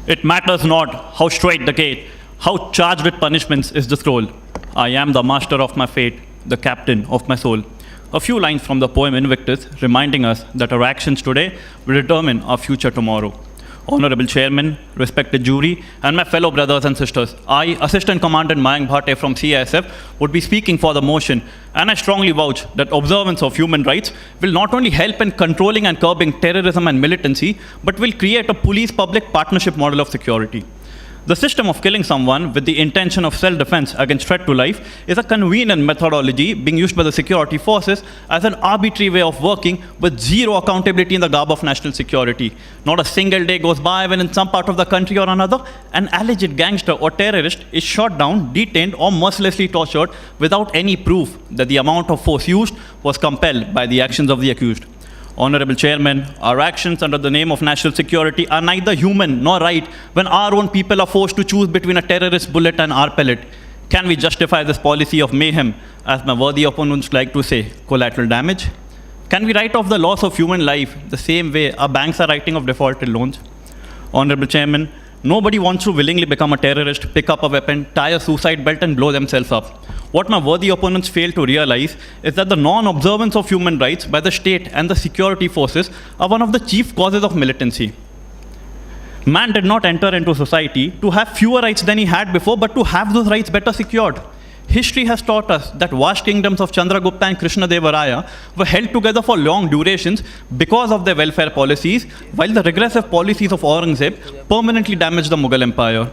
It matters not how straight the gate, how charged with punishments is the scroll. I am the master of my fate, the captain of my soul. A few lines from the poem Invictus reminding us that our actions today will determine our future tomorrow. Honorable Chairman, respected jury, and my fellow brothers and sisters, I, Assistant Commandant Mayank Bhate from CISF, would be speaking for the motion, and I strongly vouch that observance of human rights will not only help in controlling and curbing terrorism and militancy, but will create a police-public partnership model of security. The system of killing someone with the intention of self-defense against threat to life is a convenient methodology being used by the security forces as an arbitrary way of working with zero accountability in the garb of national security. Not a single day goes by when in some part of the country or another, an alleged gangster or terrorist is shot down, detained, or mercilessly tortured without any proof that the amount of force used was compelled by the actions of the accused. Honorable Chairman, our actions under the name of national security are neither human nor right when our own people are forced to choose between a terrorist bullet and our pellet. Can we justify this policy of mayhem, as my worthy opponents like to say, collateral damage? Can we write off the loss of human life the same way our banks are writing off defaulted loans? Honorable Chairman, nobody wants to willingly become a terrorist, pick up a weapon, tie a suicide belt and blow themselves up. What my worthy opponents fail to realize is that the non-observance of human rights by the state and the security forces are one of the chief causes of militancy. Man did not enter into society to have fewer rights than he had before, but to have those rights better secured. History has taught us that vast kingdoms of Chandragupta and Krishnadevaraya were held together for long durations because of their welfare policies, while the regressive policies of Aurangzeb permanently damaged the Mughal Empire.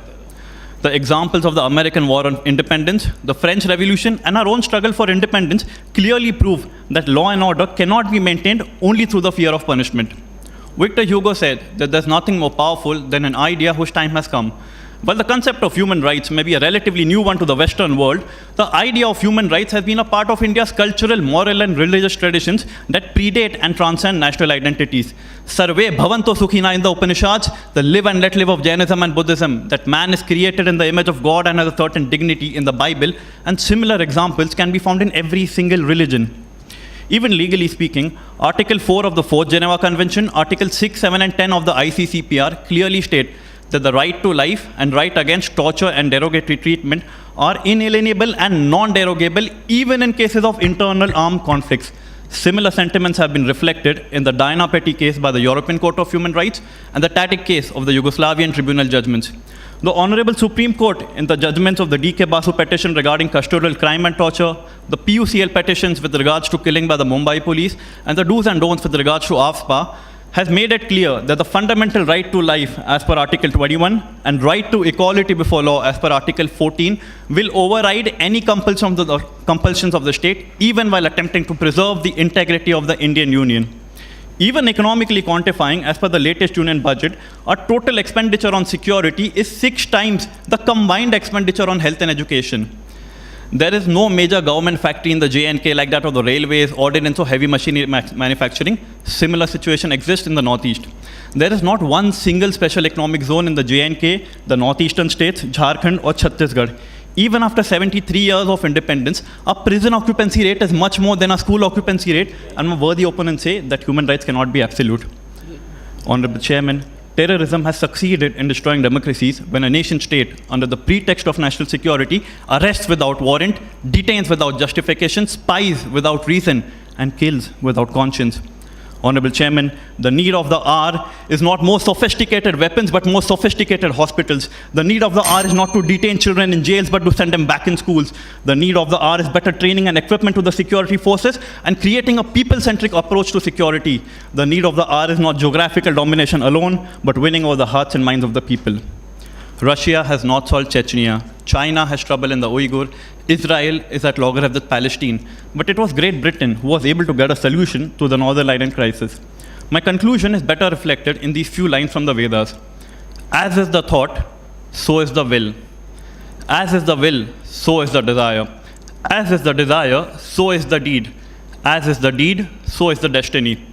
The examples of the American War on Independence, the French Revolution, and our own struggle for independence clearly prove that law and order cannot be maintained only through the fear of punishment. Victor Hugo said that there's nothing more powerful than an idea whose time has come. While the concept of human rights may be a relatively new one to the Western world, the idea of human rights has been a part of India's cultural, moral, and religious traditions that predate and transcend national identities. Sarve bhavanto sukhina in the Upanishads, the live and let live of Jainism and Buddhism, that man is created in the image of God and has a certain dignity in the Bible, and similar examples can be found in every single religion. Even legally speaking, Article 4 of the 4th Geneva Convention, Article 6, 7, and 10 of the ICCPR clearly state that the right to life and right against torture and derogatory treatment are inalienable and non-derogable even in cases of internal armed conflicts. Similar sentiments have been reflected in the Diana Petty case by the European Court of Human Rights and the Tadic case of the Yugoslavian tribunal judgments. The Honorable Supreme Court in the judgments of the D.K. Basu petition regarding custodial crime and torture, the PUCL petitions with regards to killing by the Mumbai police, and the do's and don'ts with regards to AFSPA has made it clear that the fundamental right to life as per Article 21 and right to equality before law as per Article 14 will override any compulsions of the state, even while attempting to preserve the integrity of the Indian Union. Even economically quantifying, as per the latest union budget, our total expenditure on security is 6 times the combined expenditure on health and education. There is no major government factory in the J&K like that of the railways, ordnance, or heavy machinery manufacturing. Similar situation exists in the Northeast. There is not one single special economic zone in the J&K, the northeastern states, Jharkhand, or Chhattisgarh. Even after 73 years of independence, our prison occupancy rate is much more than our school occupancy rate, and my worthy opponents say that human rights cannot be absolute. Honorable Chairman, terrorism has succeeded in destroying democracies when a nation state, under the pretext of national security, arrests without warrant, detains without justification, spies without reason, and kills without conscience. Honorable Chairman, the need of the hour is not more sophisticated weapons, but more sophisticated hospitals. The need of the hour is not to detain children in jails, but to send them back in schools. The need of the hour is better training and equipment to the security forces and creating a people-centric approach to security. The need of the hour is not geographical domination alone, but winning over the hearts and minds of the people. Russia has not solved Chechnya. China has trouble in the Uyghur. Israel is at loggerheads with Palestine. But it was Great Britain who was able to get a solution to the Northern Ireland crisis. My conclusion is better reflected in these few lines from the Vedas. As is the thought, so is the will. As is the will, so is the desire. As is the desire, so is the deed. As is the deed, so is the destiny.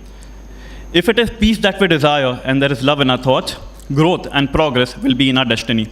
If it is peace that we desire and there is love in our thoughts, growth and progress will be in our destiny.